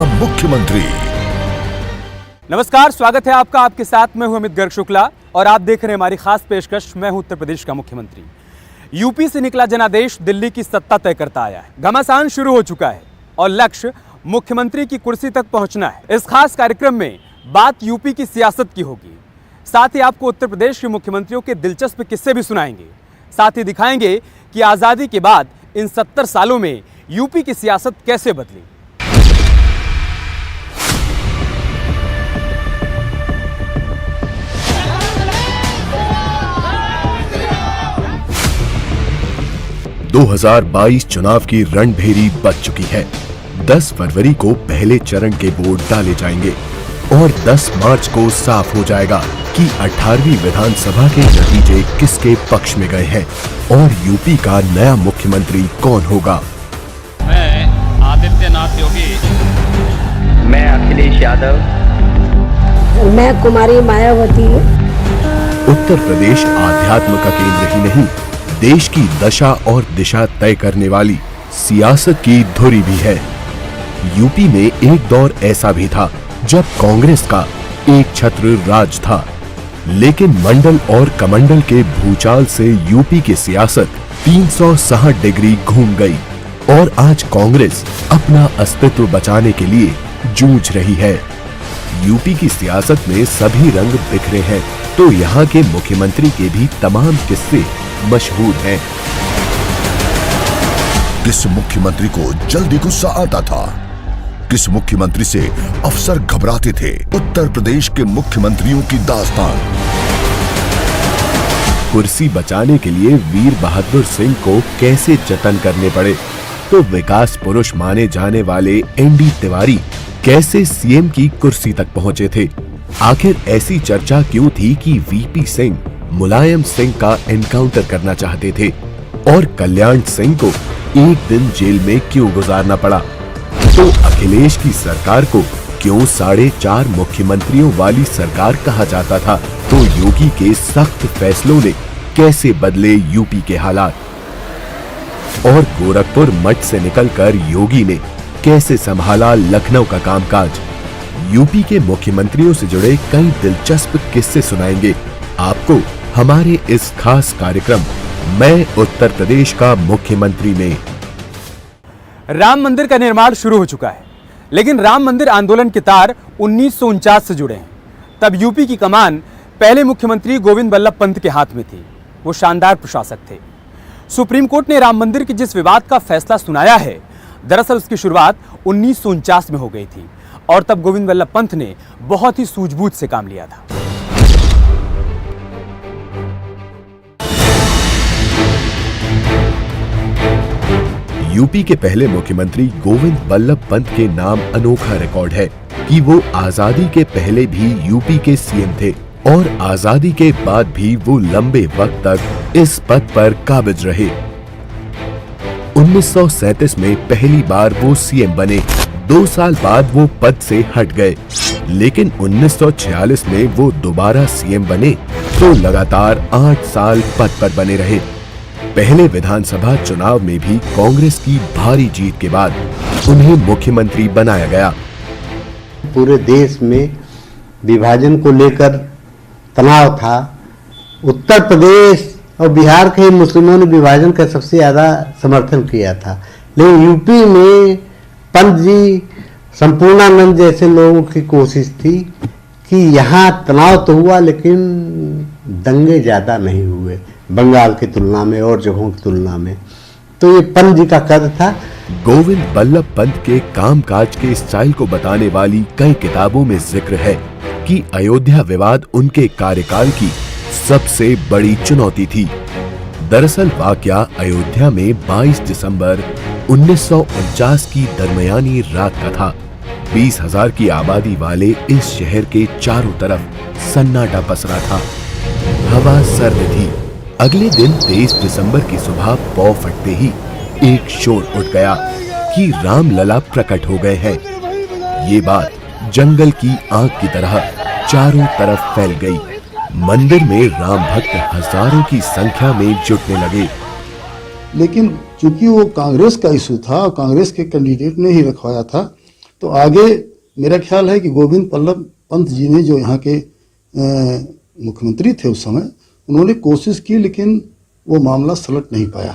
मुख्यमंत्री। नमस्कार, स्वागत है आपका। आपके साथ मैं हूं अमित गर्ग शुक्ला और आप देख रहे हैं हमारी खास पेशकश मैं हूं उत्तर प्रदेश का मुख्यमंत्री। यूपी से निकला जनादेश दिल्ली की सत्ता तय करता आया है। घमासान शुरू हो चुका है और लक्ष्य मुख्यमंत्री की कुर्सी तक पहुंचना है। इस खास कार्यक्रम में बात यूपी की सियासत की होगी। साथ ही आपको उत्तर प्रदेश के मुख्यमंत्रियों के दिलचस्प किस्से भी सुनाएंगे। साथ ही दिखाएंगे कि आजादी के बाद इन 70 सालों में यूपी की सियासत कैसे बदली। दो 2022 चुनाव की रणभेरी बच चुकी है। 10 फरवरी को पहले चरण के वोट डाले जाएंगे और 10 मार्च को साफ हो जाएगा कि 18वीं विधानसभा के नतीजे किसके पक्ष में गए हैं और यूपी का नया मुख्यमंत्री कौन होगा। मैं आदित्यनाथ योगी। मैं अखिलेश यादव। मैं कुमारी मायावती। उत्तर प्रदेश आध्यात्म का केंद्र ही नहीं, देश की दशा और दिशा तय करने वाली सियासत की धुरी भी है। यूपी में एक दौर ऐसा भी था जब कांग्रेस का एक छत्र राज था, लेकिन मंडल और कमंडल के भूचाल से यूपी की सियासत 360 डिग्री घूम गई और आज कांग्रेस अपना अस्तित्व बचाने के लिए जूझ रही है। यूपी की सियासत में सभी रंग बिखरे हैं, तो यहाँ के मुख्यमंत्री के भी तमाम किस्से मशहूर हैं। किस मुख्यमंत्री को जल्दी गुस्सा आता था, किस मुख्यमंत्री से अफसर घबराते थे। उत्तर प्रदेश के मुख्यमंत्रियों की दास्तान। कुर्सी बचाने के लिए वीर बहादुर सिंह को कैसे जतन करने पड़े, तो विकास पुरुष माने जाने वाले एनडी तिवारी कैसे सीएम की कुर्सी तक पहुंचे थे। आखिर ऐसी चर्चा क्यों थी कि वीपी सिंह मुलायम सिंह का एनकाउंटर करना चाहते थे और कल्याण सिंह को एक दिन जेल में क्यों गुजारना पड़ा। तो अखिलेश की सरकार को क्यों 4.5 मुख्यमंत्रियों वाली सरकार कहा जाता था। तो योगी के सख्त फैसलों ने कैसे बदले यूपी के हालात और गोरखपुर मठ से निकलकर योगी ने कैसे संभाला लखनऊ का कामकाज। यूपी के मुख्यमंत्रियों से जुड़े कई दिलचस्प किस्से सुनाएंगे आपको हमारे इस खास कार्यक्रम मैं उत्तर प्रदेश का मुख्यमंत्री में। राम मंदिर का निर्माण शुरू हो चुका है, लेकिन राम मंदिर आंदोलन के तार 1949 से जुड़े हैं। तब यूपी की कमान पहले मुख्यमंत्री गोविंद बल्लभ पंत के हाथ में थी। वो शानदार प्रशासक थे। सुप्रीम कोर्ट ने राम मंदिर के जिस विवाद का फैसला सुनाया है, दरअसल उसकी शुरुआत 1949 में हो गई थी और तब गोविंद बल्लभ पंत ने बहुत ही सूझबूझ से काम लिया था। यूपी के पहले मुख्यमंत्री गोविंद बल्लभ पंत के नाम अनोखा रिकॉर्ड है कि वो आजादी के पहले भी यूपी के सीएम थे और आजादी के बाद भी वो लंबे वक्त तक इस पद पर काबिज रहे। 1937 में पहली बार वो सीएम बने। 2 साल बाद वो पद से हट गए, लेकिन 1946 में वो दोबारा सीएम बने तो लगातार 8 साल पद पर बने रहे। पहले विधानसभा चुनाव में भी कांग्रेस की भारी जीत के बाद उन्हें मुख्यमंत्री बनाया गया। पूरे देश में विभाजन को लेकर तनाव था। उत्तर प्रदेश और बिहार के मुस्लिमों ने विभाजन का सबसे ज्यादा समर्थन किया था, लेकिन यूपी में पंत जी, संपूर्णानंद जैसे लोगों की कोशिश थी कि यहाँ तनाव तो हुआ लेकिन दंगे ज्यादा नहीं हुए बंगाल की तुलना में और जगहों की तुलना में। तो ये पंत जी का कद था। गोविंद बल्लभ पंत के कामकाज के स्टाइल को बताने वाली कई किताबों में जिक्र है कि अयोध्या विवाद उनके कार्यकाल की सबसे बड़ी चुनौती थी। दरअसल वाकया अयोध्या में 22 दिसंबर 1949 की दरमियानी रात का था। 20,000 की आबादी वाले इस शहर के चारों तरफ सन्नाटा पसरा था। हवा सर्द थी। अगले दिन 23 दिसंबर की सुबह पौ फटते ही एक शोर उठ गया कि रामलला प्रकट हो गए हैं। ये बात जंगल की आग की तरह चारों तरफ फैल गई। मंदिर में राम भक्त हजारों की संख्या में जुटने लगे। लेकिन चूंकि वो कांग्रेस का इशू था और कांग्रेस के कैंडिडेट ने ही रखवाया था, तो आगे मेरा ख्याल है कि गोविंद बल्लभ पंत जी ने, जो यहाँ के मुख्यमंत्री थे उस समय, उन्होंने कोशिश की, लेकिन वो मामला सलट नहीं पाया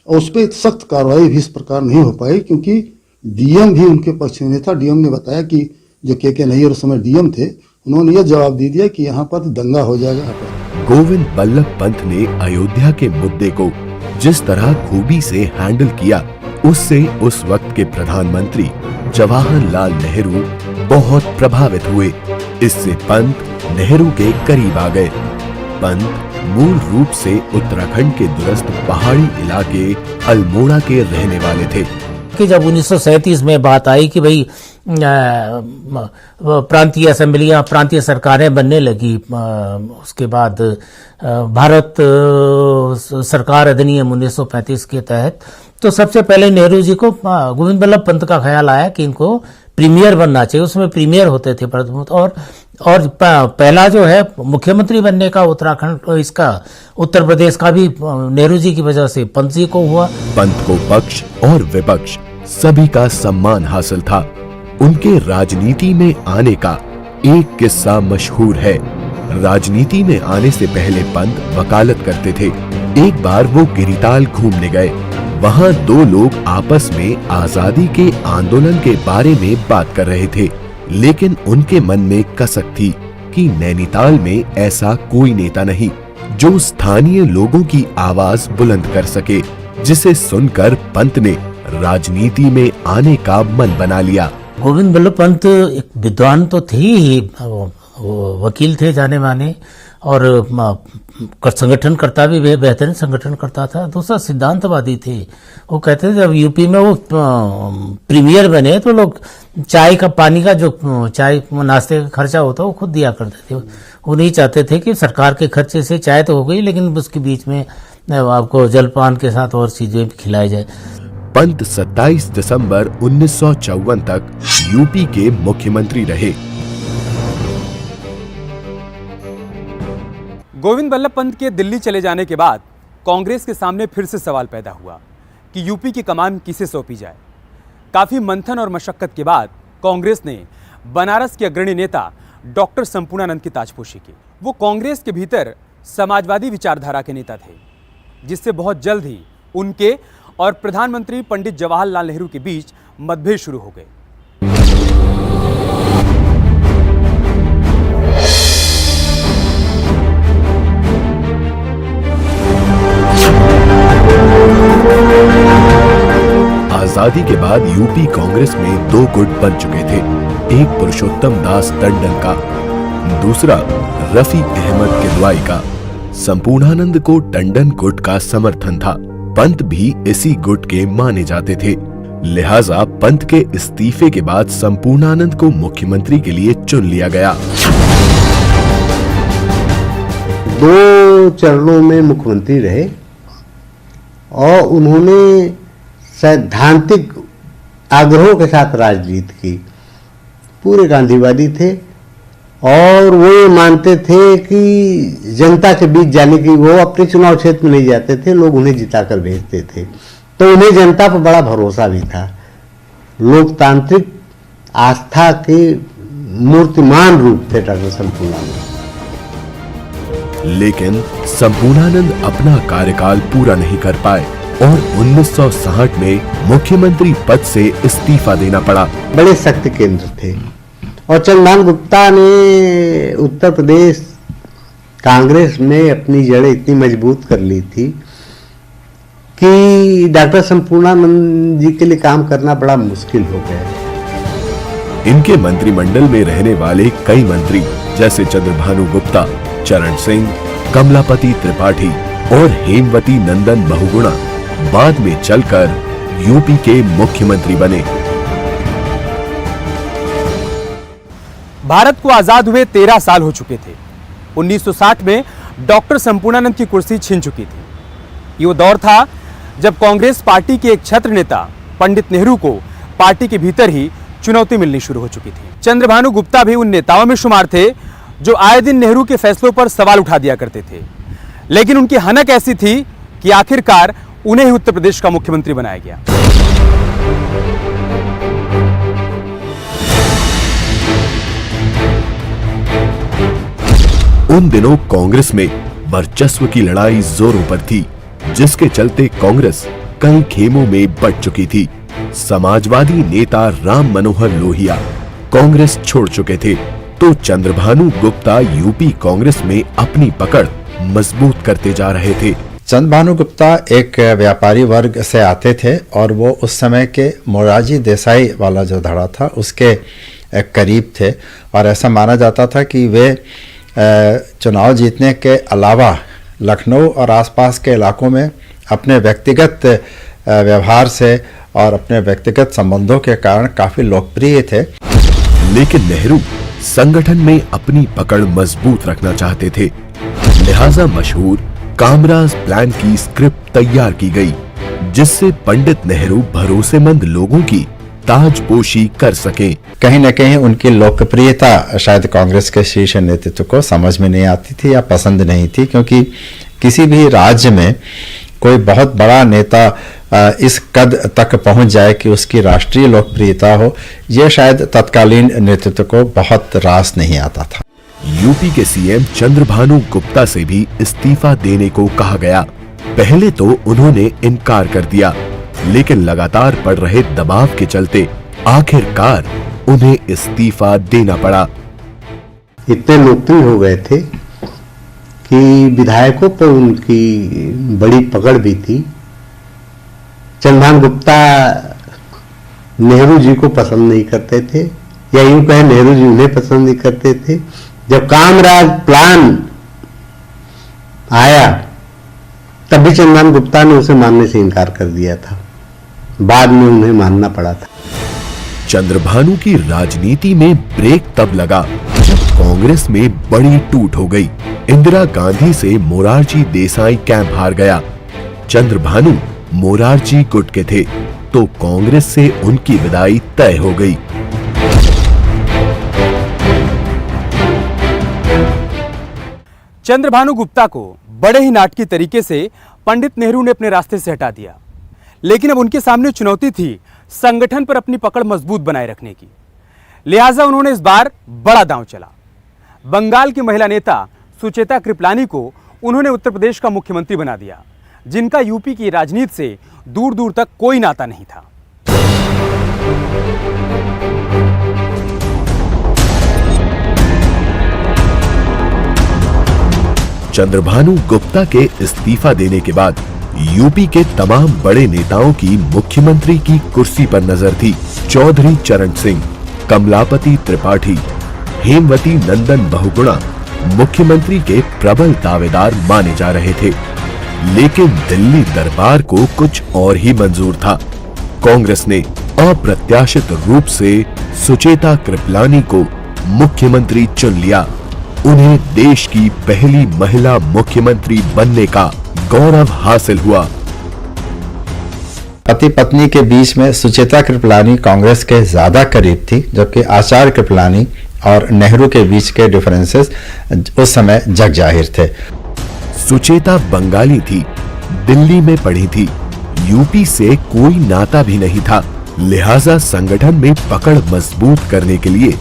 और उस पर सख्त कार्रवाई भी इस प्रकार नहीं हो पाई, क्योंकि डीएम भी उनके पक्ष में नहीं था। डीएम ने बताया कि जो के नैयर उस समय डीएम थे, उन्होंने यह जवाब दे दिया कि यहाँ पर दंगा हो जाएगा। गोविंद बल्लभ पंत ने अयोध्या के मुद्दे को जिस तरह खूबी से हैंडल किया, उससे उस वक्त के प्रधानमंत्री जवाहरलाल नेहरू बहुत प्रभावित हुए। इससे पंत नेहरू के करीब आ गए। पंत मूल रूप से उत्तराखंड के दूरस्थ पहाड़ी इलाके अल्मोड़ा के रहने वाले थे कि जब 1937 में बात आई कि भाई प्रांतीय असेंबलियां, प्रांतीय सरकारें बनने लगी, उसके बाद भारत सरकार अधिनियम 1935 के तहत, तो सबसे पहले नेहरू जी को गोविंद बल्लभ पंत का ख्याल आया कि इनको प्रीमियर बनना चाहिए। उसमें प्रीमियर होते थे और पहला जो है मुख्यमंत्री बनने का उत्तराखंड, इसका उत्तर प्रदेश का भी नेहरू जी की वजह से पंत जी को हुआ। पंत को पक्ष और विपक्ष सभी का सम्मान हासिल था। उनके राजनीति में आने का एक किस्सा मशहूर है। राजनीति में आने से पहले पंत वकालत करते थे। एक बार वो गिरिताल घूमने गए। वहाँ दो लोग आपस में आजादी के आंदोलन के बारे में बात कर रहे थे, लेकिन उनके मन में कसक थी कि नैनीताल में ऐसा कोई नेता नहीं जो स्थानीय लोगों की आवाज बुलंद कर सके, जिसे सुनकर पंत ने राजनीति में आने का मन बना लिया। गोविंद बल्लभ पंत एक विद्वान तो थे ही, वकील थे जाने माने, और संगठन करता भी बेहतरीन संगठन करता था। दूसरा सिद्धांतवादी थे। वो कहते थे जब यूपी में वो प्रीमियर बने तो लोग चाय का, पानी का, जो चाय नाश्ते का खर्चा होता वो खुद दिया करते थे। वो नहीं चाहते थे कि सरकार के खर्चे से चाय तो हो गई, लेकिन उसके बीच में आपको जलपान के साथ और चीजें भी खिलाई जाए। पंत 27 दिसंबर 1954 तक यूपी के मुख्यमंत्री रहे। गोविंद बल्लभ पंत के दिल्ली चले जाने के बाद कांग्रेस के सामने फिर से सवाल पैदा हुआ कि यूपी की कमान किसे सौंपी जाए। काफी मंथन और मशक्कत के बाद कांग्रेस ने बनारस के अग्रणी नेता डॉक्टर संपूर्णानंद की ताजपोशी की। वो कांग्रेस के भीतर समाजवादी विचारधारा के नेता थे, जिससे बहुत जल्द ही उनके और प्रधानमंत्री पंडित जवाहरलाल नेहरू के बीच मतभेद शुरू हो गए। आजादी के बाद यूपी कांग्रेस में दो गुट बन चुके थे। एक पुरुषोत्तम दास टंडन का, दूसरा रफी अहमद किदवाई का। संपूर्णानंद को टंडन गुट का समर्थन था। पंत भी इसी गुट के माने जाते थे। लिहाजा पंत के इस्तीफे के बाद संपूर्णानंद को मुख्यमंत्री के लिए चुन लिया गया। दो चरणों में मुख्यमंत्री रहे और उन्होंने सैद्धांतिक आग्रहों के साथ राजनीति की। पूरे गांधीवादी थे और वो ये मानते थे कि जनता के बीच जाने की, वो अपने चुनाव क्षेत्र में नहीं जाते थे, लोग उन्हें जिताकर भेजते थे। तो उन्हें जनता पर बड़ा भरोसा भी था। लोकतांत्रिक आस्था के मूर्तिमान रूप थे डॉक्टर संपूर्णानंद। लेकिन संपूर्णानंद अपना कार्यकाल पूरा नहीं कर पाए और 1960 में मुख्यमंत्री पद से इस्तीफा देना पड़ा। बड़े शक्ति केंद्र थे और चंद्रभानु गुप्ता ने उत्तर प्रदेश कांग्रेस में अपनी जड़ें इतनी मजबूत कर ली थी कि डॉक्टर संपूर्णानंद जी के लिए काम करना बड़ा मुश्किल हो गया। इनके मंत्रिमंडल में रहने वाले कई मंत्री जैसे चंद्रभानु गुप्ता, चरण सिंह, कमलापति त्रिपाठी और हेमवती नंदन बहुगुणा बाद में चलकर यूपी के मुख्यमंत्री बने। भारत को आजाद हुए 13 साल हो चुके थे। 1960 में डॉक्टर संपूर्णानंद की कुर्सी छिन चुकी थी। ये वो दौर था जब कांग्रेस पार्टी के एक छत्र नेता पंडित नेहरू को पार्टी के भीतर ही चुनौती मिलनी शुरू हो चुकी थी। चंद्रभानु गुप्ता भी उन नेताओं में शुमार थे जो आए दिन नेहरू के फैसलों पर सवाल उठा दिया करते थे। लेकिन उनकी हनक ऐसी थी कि आखिरकार उन्हें ही उत्तर प्रदेश का मुख्यमंत्री बनाया गया। उन दिनों कांग्रेस में वर्चस्व की लड़ाई जोरों पर थी, जिसके चलते कांग्रेस कई खेमों में बंट चुकी थी। समाजवादी नेता राम मनोहर लोहिया कांग्रेस छोड़ चुके थे, तो चंद्रभानु गुप्ता यूपी कांग्रेस में अपनी पकड़ मजबूत करते जा रहे थे। चंद्रभानु गुप्ता एक व्यापारी वर्ग से आते थे और वो उस समय के मोरारजी देसाई वाला जो धड़ा था उसके करीब थे, और ऐसा माना जाता था कि वे चुनाव जीतने के अलावा लखनऊ और आसपास के इलाकों में अपने व्यक्तिगत व्यवहार से और अपने व्यक्तिगत संबंधों के कारण काफी लोकप्रिय थे। लेकिन नेहरू संगठन में अपनी पकड़ मजबूत रखना चाहते थे, लिहाजा मशहूर कामराज प्लान की स्क्रिप्ट तैयार की गई, जिससे पंडित नेहरू भरोसेमंद लोगों की ताजपोशी कर सके। कहीं न कहीं उनकी लोकप्रियता शायद कांग्रेस के शीर्ष नेतृत्व को समझ में नहीं आती थी या पसंद नहीं थी, क्योंकि किसी भी राज्य में कोई बहुत बड़ा नेता इस कद तक पहुंच जाए कि उसकी राष्ट्रीय लोकप्रियता हो, यह शायद तत्कालीन नेतृत्व को बहुत रास नहीं आता था। यूपी के सीएम चंद्रभानु गुप्ता से भी इस्तीफा देने को कहा गया। पहले तो उन्होंने इनकार कर दिया, लेकिन लगातार बढ़ रहे दबाव के चलते आखिरकार उन्हें इस्तीफा देना पड़ा। इतने लोकप्रिय हो गए थे कि विधायकों पर उनकी बड़ी पकड़ भी थी। चंद्रभानु गुप्ता नेहरू जी को पसंद नहीं करते थे, या यूं कहें नेहरू जी उन्हें पसंद नहीं करते थे। जब कामराज प्लान आया तब भी चंद्रभानु गुप्ता ने उसे मानने से इनकार कर दिया था, बाद में उन्हें मानना पड़ा था। चंद्रभानु की राजनीति में ब्रेक तब लगा जब कांग्रेस में बड़ी टूट हो गई। इंदिरा गांधी से मोरारजी देसाई कैंप हार गया। चंद्रभानु मोरारजी गुट के थे, तो कांग्रेस से उनकी विदाई तय हो गई। चंद्रभानु गुप्ता को बड़े ही नाटकीय तरीके से पंडित नेहरू ने अपने रास्ते से हटा दिया, लेकिन अब उनके सामने चुनौती थी संगठन पर अपनी पकड़ मजबूत बनाए रखने की। लिहाजा उन्होंने इस बार बड़ा दांव चला। बंगाल की महिला नेता सुचेता कृपलानी को उन्होंने उत्तर प्रदेश का मुख्यमंत्री बना दिया, जिनका यूपी की राजनीति से दूर दूर तक कोई नाता नहीं था। चंद्रभानु गुप्ता के इस्तीफा देने के बाद यूपी के तमाम बड़े नेताओं की मुख्यमंत्री की कुर्सी पर नजर थी। चौधरी चरण सिंह, कमलापति त्रिपाठी, हेमवती नंदन बहुगुणा मुख्यमंत्री के प्रबल दावेदार माने जा रहे थे, लेकिन दिल्ली दरबार को कुछ और ही मंजूर था। कांग्रेस ने अप्रत्याशित रूप से सुचेता कृपलानी को मुख्यमंत्री चुन लिया। उन्हें देश की पहली महिला मुख्यमंत्री बनने का गौरव हासिल हुआ। पति पत्नी के बीच में सुचेता कृपलानी कांग्रेस के ज्यादा करीब थी, जबकि आचार्य कृपलानी और नेहरू के बीच के डिफरेंसेस उस समय जग जाहिर थे। सुचेता बंगाली थी, दिल्ली में पढ़ी थी, यूपी से कोई नाता भी नहीं था, लिहाजा संगठन में पकड़ मजबूत करने के लिए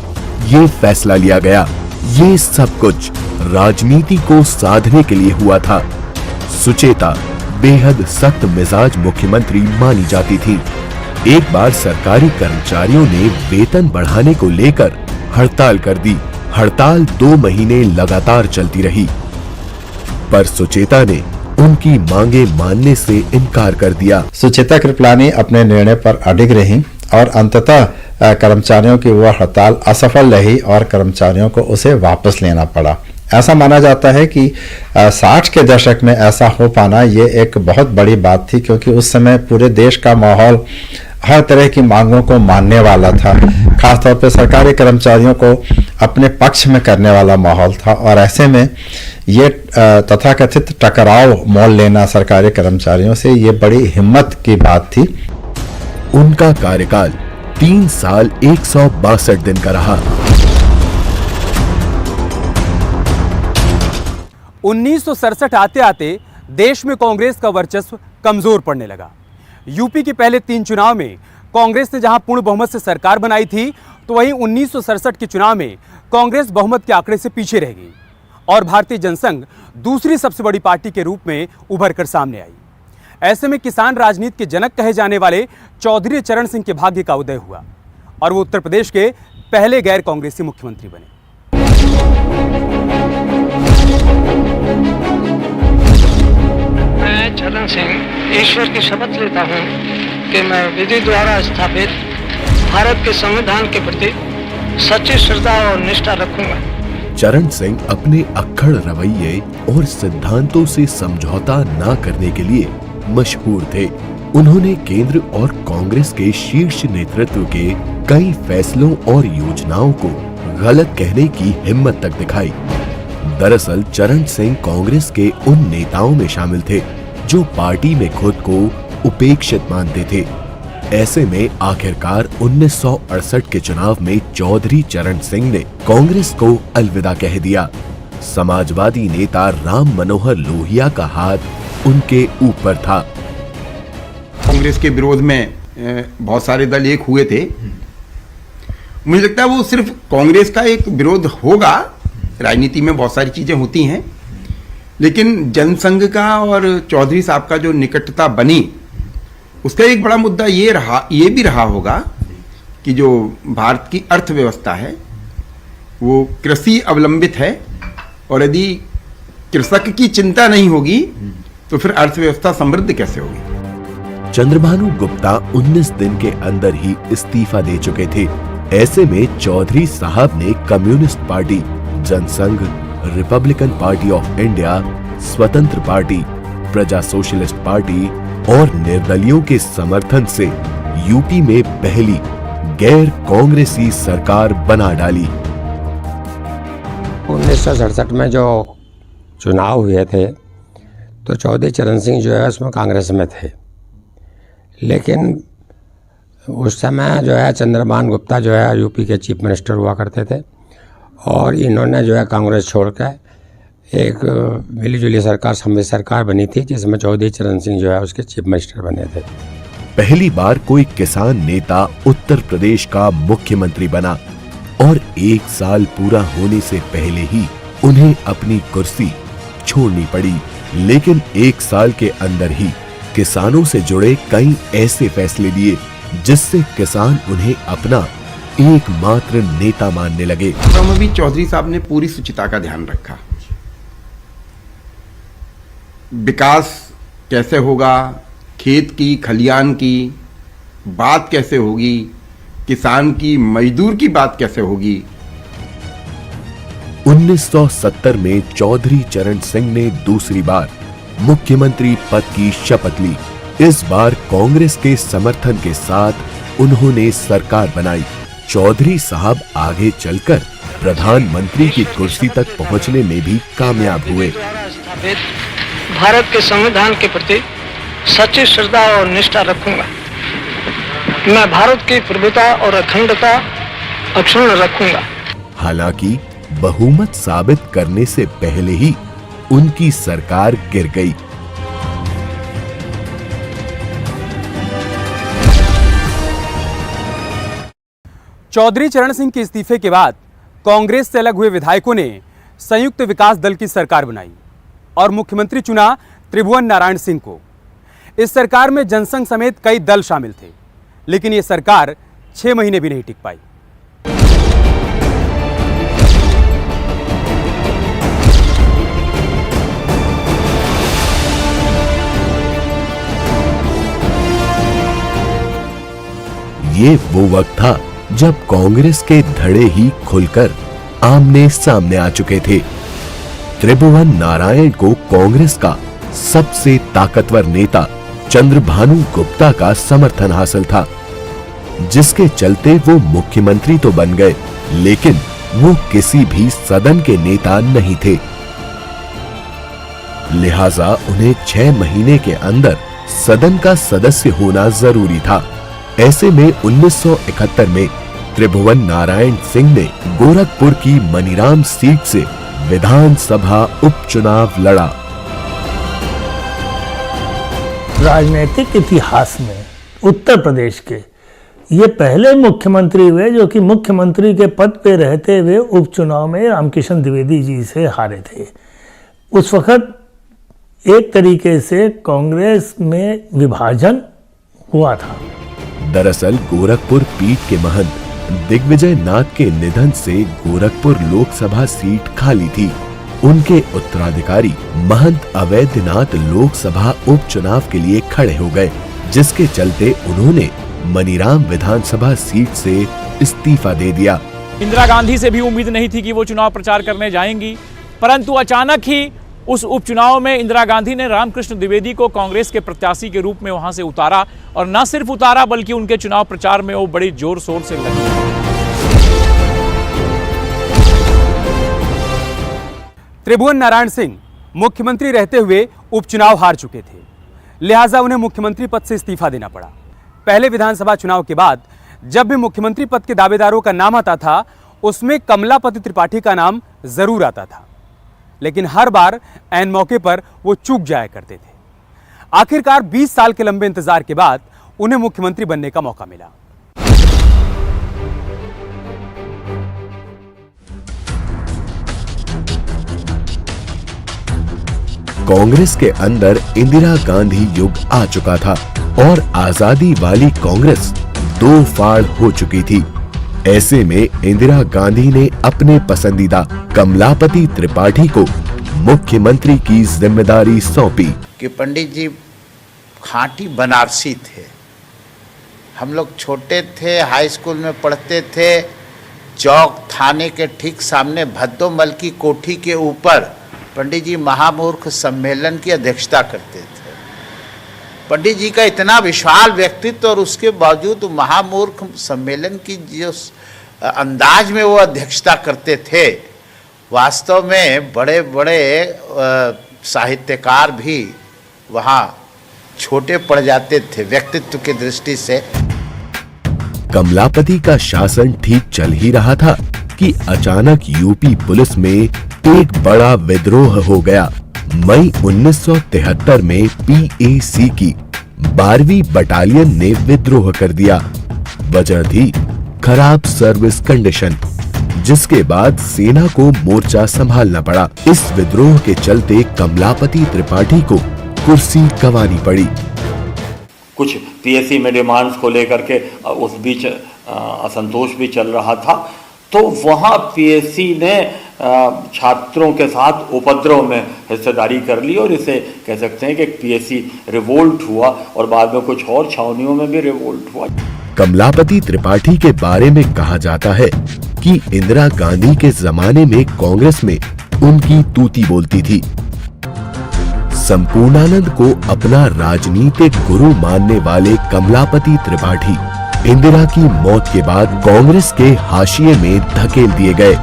ये फैसला लिया गया। ये सब कुछ राजनीति को साधने के लिए हुआ था। सुचेता बेहद सख्त मिजाज मुख्यमंत्री मानी जाती थी। एक बार सरकारी कर्मचारियों ने वेतन बढ़ाने को लेकर हड़ताल कर दी। हड़ताल 2 महीने लगातार चलती रही, पर सुचेता ने उनकी मांगे मानने से इनकार कर दिया। सुचेता कृपलानी अपने निर्णय पर अडिग रहीं और अंततः कर्मचारियों की वह हड़ताल असफल रही और कर्मचारियों को उसे वापस लेना पड़ा। ऐसा माना जाता है कि 60 के दशक में ऐसा हो पाना ये एक बहुत बड़ी बात थी, क्योंकि उस समय पूरे देश का माहौल हर तरह की मांगों को मानने वाला था। खासतौर पर सरकारी कर्मचारियों को अपने पक्ष में करने वाला माहौल था, और ऐसे में ये तथाकथित टकराव मोल लेना सरकारी कर्मचारियों से ये बड़ी हिम्मत की बात थी। उनका कार्यकाल 3 साल 162 दिन का रहा। 1967 आते आते देश में कांग्रेस का वर्चस्व कमजोर पड़ने लगा। यूपी के पहले 3 चुनाव में कांग्रेस ने जहां पूर्ण बहुमत से सरकार बनाई थी, तो वहीं 1967 के चुनाव में कांग्रेस बहुमत के आंकड़े से पीछे रह गई और भारतीय जनसंघ दूसरी सबसे बड़ी पार्टी के रूप में उभर कर सामने आई। ऐसे में किसान राजनीति के जनक कहे जाने वाले चौधरी चरण सिंह के भाग्य का उदय हुआ और वो उत्तर प्रदेश के पहले गैर कांग्रेसी मुख्यमंत्री बने। मैं चरण सिंह ईश्वर की शपथ लेता हूं कि मैं विधि द्वारा स्थापित भारत के संविधान के प्रति सच्ची श्रद्धा और निष्ठा रखूंगा। चरण सिंह अपने अक्खड़ रवैये और सिद्धांतों से समझौता न करने के लिए मशहूर थे। उन्होंने केंद्र और कांग्रेस के शीर्ष नेतृत्व के कई फैसलों और योजनाओं को गलत कहने की हिम्मत तक दिखाई। दरअसल चरण सिंह कांग्रेस के उन नेताओं में शामिल थे जो पार्टी में खुद को उपेक्षित मानते थे। ऐसे में आखिरकार 1968 के चुनाव में चौधरी चरण सिंह ने कांग्रेस को अलविदा कह दिया। समाजवादी नेता राम मनोहर लोहिया का हाथ उनके ऊपर था। कांग्रेस के विरोध में बहुत सारे दल एक हुए थे। मुझे लगता है वो सिर्फ कांग्रेस का एक विरोध होगा, राजनीति में बहुत सारी चीजें होती हैं, लेकिन जनसंघ का और चौधरी साहब का जो निकटता बनी उसका एक बड़ा मुद्दा ये भी रहा होगा कि जो भारत की अर्थव्यवस्था है वो कृषि अवलंबित है और यदि कृषक की चिंता नहीं होगी तो फिर अर्थव्यवस्था समृद्ध कैसे होगी। चंद्रभानु गुप्ता 19 दिन के अंदर ही इस्तीफा दे चुके थे। ऐसे में चौधरी साहब ने Communist Party, Jansangh, Republican Party of India, Swatantra Party, Praja Socialist Party और निर्दलियों के समर्थन से यूपी में पहली गैर कांग्रेसी सरकार बना डाली। 1967 में जो चुनाव हुए थे तो चौधरी चरण सिंह जो है उसमें कांग्रेस में थे, लेकिन उस समय जो है चंद्रभानु गुप्ता जो है यूपी के चीफ मिनिस्टर हुआ करते थे और इन्होंने जो है कांग्रेस छोड़कर एक मिलीजुली सरकार, समृद्ध सरकार बनी थी जिसमें चौधरी चरण सिंह जो है उसके चीफ मिनिस्टर बने थे। पहली बार कोई किसान नेता उत्तर प्रदेश का मुख्यमंत्री बना और 1 साल पूरा होने से पहले ही उन्हें अपनी कुर्सी छोड़नी पड़ी। लेकिन 1 साल के अंदर ही किसानों से जुड़े कई ऐसे फैसले लिए जिससे किसान उन्हें अपना एकमात्र नेता मानने लगे। भी चौधरी साहब ने पूरी शुचिता का ध्यान रखा। विकास कैसे होगा, खेत की, खलियान की बात कैसे होगी, किसान की, मजदूर की बात कैसे होगी। 1970 में चौधरी चरण सिंह ने दूसरी बार मुख्यमंत्री पद की शपथ ली। इस बार कांग्रेस के समर्थन के साथ उन्होंने सरकार बनाई। चौधरी साहब आगे चलकर प्रधानमंत्री की कुर्सी तक पहुंचने में भी कामयाब हुए। भारत के संविधान के प्रति सच्ची श्रद्धा और निष्ठा रखूंगा। मैं भारत की प्रभुता और अखंडता अक्षुण्ण रखूंगा। हालांकि बहुमत साबित करने से पहले ही उनकी सरकार गिर गई। चौधरी चरण सिंह के इस्तीफे के बाद कांग्रेस से अलग हुए विधायकों ने संयुक्त विकास दल की सरकार बनाई और मुख्यमंत्री चुना त्रिभुवन नारायण सिंह को। इस सरकार में जनसंघ समेत कई दल शामिल थे, लेकिन यह सरकार 6 महीने भी नहीं टिक पाई। ये वो वक्त था जब कांग्रेस के धड़े ही खुलकर आमने सामने आ चुके थे। त्रिभुवन नारायण को कांग्रेस का सबसे ताकतवर नेता चंद्रभानु गुप्ता का समर्थन हासिल था, जिसके चलते वो मुख्यमंत्री तो बन गए, लेकिन वो किसी भी सदन के नेता नहीं थे। लिहाजा उन्हें 6 महीने के अंदर सदन का सदस्य होना जरूरी था। ऐसे में 1971 में त्रिभुवन नारायण सिंह ने गोरखपुर की मनीराम सीट से विधानसभा उपचुनाव लड़ा। राजनीतिक इतिहास में उत्तर प्रदेश के ये पहले मुख्यमंत्री हुए जो कि मुख्यमंत्री के पद पे रहते हुए उपचुनाव में रामकिशन द्विवेदी जी से हारे थे। उस वक्त एक तरीके से कांग्रेस में विभाजन हुआ था। दरअसल गोरखपुर पीठ के महंत दिग्विजय नाथ के निधन से गोरखपुर लोकसभा सीट खाली थी। उनके उत्तराधिकारी महंत अवैधनाथ लोकसभा उपचुनाव के लिए खड़े हो गए, जिसके चलते उन्होंने मनीराम विधानसभा सीट से इस्तीफा दे दिया। इंदिरा गांधी से भी उम्मीद नहीं थी कि वो चुनाव प्रचार करने जाएंगी, परंतु अचानक ही उस उपचुनाव में इंदिरा गांधी ने रामकृष्ण द्विवेदी को कांग्रेस के प्रत्याशी के रूप में वहां से उतारा, और न सिर्फ उतारा बल्कि उनके चुनाव प्रचार में वो बड़ी जोर शोर से लगी। त्रिभुवन नारायण सिंह मुख्यमंत्री रहते हुए उपचुनाव हार चुके थे, लिहाजा उन्हें मुख्यमंत्री पद से इस्तीफा देना पड़ा। पहले विधानसभा चुनाव के बाद जब भी मुख्यमंत्री पद के दावेदारों का नाम आता था, उसमें कमलापति त्रिपाठी का नाम जरूर आता था, लेकिन हर बार ऐन मौके पर वो चूक जाया करते थे। आखिरकार 20 साल के लंबे इंतजार के बाद उन्हें मुख्यमंत्री बनने का मौका मिला। कांग्रेस के अंदर इंदिरा गांधी युग आ चुका था और आजादी वाली कांग्रेस दो फाड़ हो चुकी थी। ऐसे में इंदिरा गांधी ने अपने पसंदीदा कमलापति त्रिपाठी को मुख्यमंत्री की जिम्मेदारी सौंपी। कि पंडित जी खांटी बनारसी थे। हम लोग छोटे थे, हाई स्कूल में पढ़ते थे, चौक थाने के ठीक सामने भद्दोमल की कोठी के ऊपर पंडित जी महामूर्ख सम्मेलन की अध्यक्षता करते थे। पंडित जी का इतना विशाल व्यक्तित्व और उसके बावजूद महामूर्ख सम्मेलन की जो अंदाज में वो अध्यक्षता करते थे, वास्तव में बड़े बड़े साहित्यकार भी वहाँ छोटे पड़ जाते थे व्यक्तित्व की दृष्टि से। कमलापति का शासन ठीक चल ही रहा था कि अचानक यूपी पुलिस में एक बड़ा विद्रोह हो गया। मई 1973 में पीएसी की 12वीं बटालियन ने विद्रोह कर दिया। वजह थी खराब सर्विस कंडीशन, जिसके बाद सेना को मोर्चा संभालना पड़ा। इस विद्रोह के चलते कमलापति त्रिपाठी को कुर्सी गंवानी पड़ी। कुछ पीएससी में डिमांड्स को लेकर के उस बीच असंतोष भी चल रहा था, तो वहाँ पीएससी ने छात्रों के साथ उपद्रव में हिस्सेदारी कर ली और इसे कह सकते हैं कि पीएससी रिवोल्ट हुआ और बाद में कुछ और छावनियों में भी रिवोल्ट हुआ। कमलापति त्रिपाठी के बारे में कहा जाता है कि इंदिरा गांधी के जमाने में कांग्रेस में उनकी तूती बोलती थी। संपूर्णानंद को अपना राजनीतिक गुरु मानने वाले कमलापति त्रिपाठी इंदिरा की मौत के बाद कांग्रेस के हाशिए में धकेल दिए गए।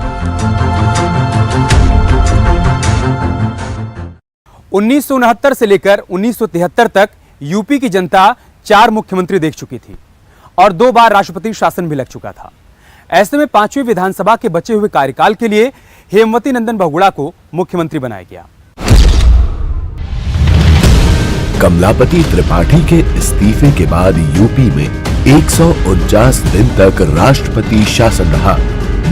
1969 से लेकर 1973 तक यूपी की जनता 4 मुख्यमंत्री देख चुकी थी और 2 बार राष्ट्रपति शासन भी लग चुका था। ऐसे में 5वीं विधानसभा के बचे हुए कार्यकाल के लिए हेमवती नंदन बहुगुणा को मुख्यमंत्री बनाया गया। कमलापति त्रिपाठी के इस्तीफे के बाद यूपी में 149 दिन तक राष्ट्रपति शासन रहा,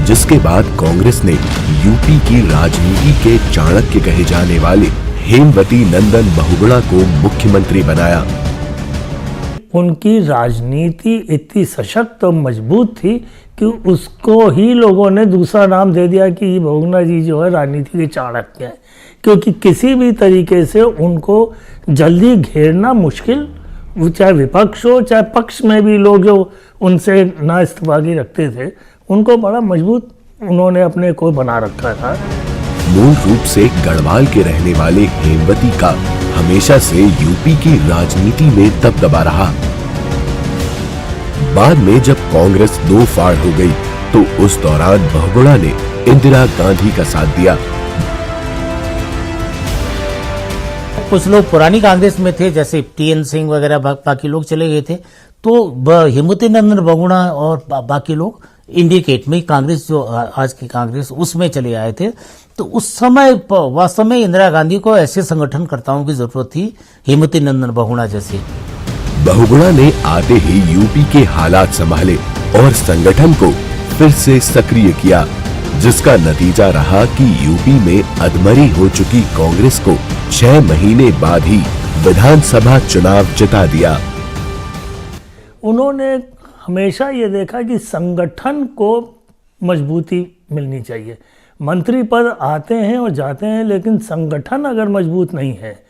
जिसके बाद कांग्रेस ने यूपी की राजनीति के चाणक्य कहे जाने वाले हेमवती नंदन बहुगुणा को मुख्यमंत्री बनाया। उनकी राजनीति इतनी सशक्त और मजबूत थी कि उसको ही लोगों ने दूसरा नाम दे दिया कि बहुगुणा जी जो है राजनीति के चाणक्य हैं, क्योंकि किसी भी तरीके से उनको जल्दी घेरना मुश्किल, वो चाहे विपक्ष हो चाहे पक्ष में भी लोग जो उनसे ना इस्तफागी रखते थे, उनको बड़ा मजबूत उन्होंने अपने को बना रखा था। मूल रूप से गढ़वाल के रहने वाले हेमवती का हमेशा से यूपी की राजनीति में दबदबा रहा। बाद में जब कांग्रेस 2 फाड़ हो गई, तो उस दौरान बहुगुणा ने इंदिरा गांधी का साथ दिया। कुछ लोग पुरानी कांग्रेस में थे, जैसे टीएन सिंह वगैरह, बाकी लोग चले गए थे, तो हेमवती नंदन बहुगुणा और बाकी लोग इंडिया गेट में कांग्रेस, जो आज की कांग्रेस, उसमें चले आए थे। तो उस समय वास्तव में इंदिरा गांधी को ऐसे संगठनकर्ताओं की जरूरत थी, हेमवती नंदन बहुगुणा जैसे। बहुगुणा ने आते ही यूपी के हालात संभाले और संगठन को फिर से सक्रिय किया, जिसका नतीजा रहा कि यूपी में अधमरी हो चुकी कांग्रेस को 6 महीने बाद ही विधानसभा चुनाव जिता दिया। उन्होंने हमेशा ये देखा कि संगठन को मजबूती मिलनी चाहिए। मंत्री पद आते हैं और जाते हैं, लेकिन संगठन अगर मजबूत नहीं है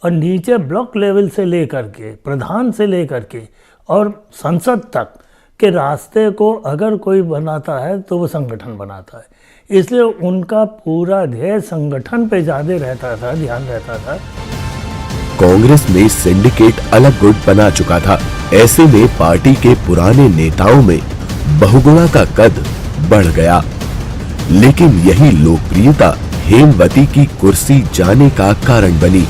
और नीचे ब्लॉक लेवल से लेकर के प्रधान से लेकर के और संसद तक के रास्ते को अगर कोई बनाता है तो वो संगठन बनाता है। इसलिए उनका पूरा ध्येय संगठन पे ज़्यादा रहता था, ध्यान रहता था। कांग्रेस में सिंडिकेट अलग गुट बना चुका था। ऐसे में पार्टी के पुराने नेताओं में बहुगुणा का कद बढ़ गया, लेकिन यही लोकप्रियता हेमवती की कुर्सी जाने का कारण बनी।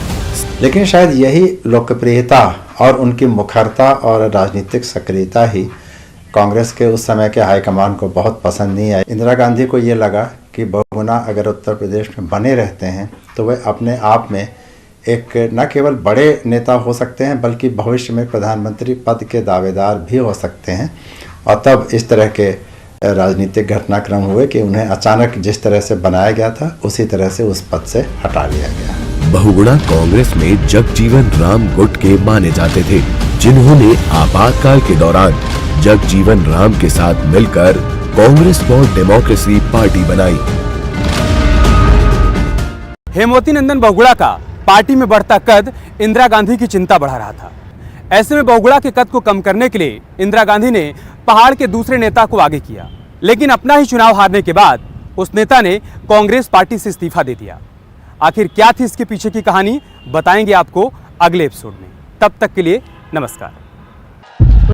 लेकिन शायद यही लोकप्रियता और उनकी मुखरता और राजनीतिक सक्रियता ही कांग्रेस के उस समय के हाईकमान को बहुत पसंद नहीं आई। इंदिरा गांधी को ये लगा कि बहुगुणा अगर उत्तर प्रदेश में बने रहते हैं तो वे अपने आप में एक न केवल बड़े नेता हो सकते हैं, बल्कि भविष्य में प्रधानमंत्री पद के दावेदार भी हो सकते हैं। और तब इस तरह के राजनीतिक घटनाक्रम हुए कि उन्हें अचानक जिस तरह से बनाया गया था उसी तरह से उस पद से हटा लिया गया। बहुगुणा कांग्रेस में जगजीवन राम गुट के माने जाते थे, जिन्होंने आपातकाल के दौरान जगजीवन राम के साथ मिलकर कांग्रेस फॉर डेमोक्रेसी पार्टी बनाई। हेमवती नंदन बहुगुणा का पार्टी में बढ़ता कद इंदिरा गांधी की चिंता बढ़ा रहा था। ऐसे में बहुगुणा के कद को कम करने के लिए इंदिरा गांधी ने पहाड़ के दूसरे नेता को आगे किया, लेकिन अपना ही चुनाव हारने के बाद उस नेता ने कांग्रेस पार्टी से इस्तीफा दे दिया। आखिर क्या थी इसके पीछे की कहानी, बताएंगे आपको अगले एपिसोड में। तब तक के लिए नमस्कार।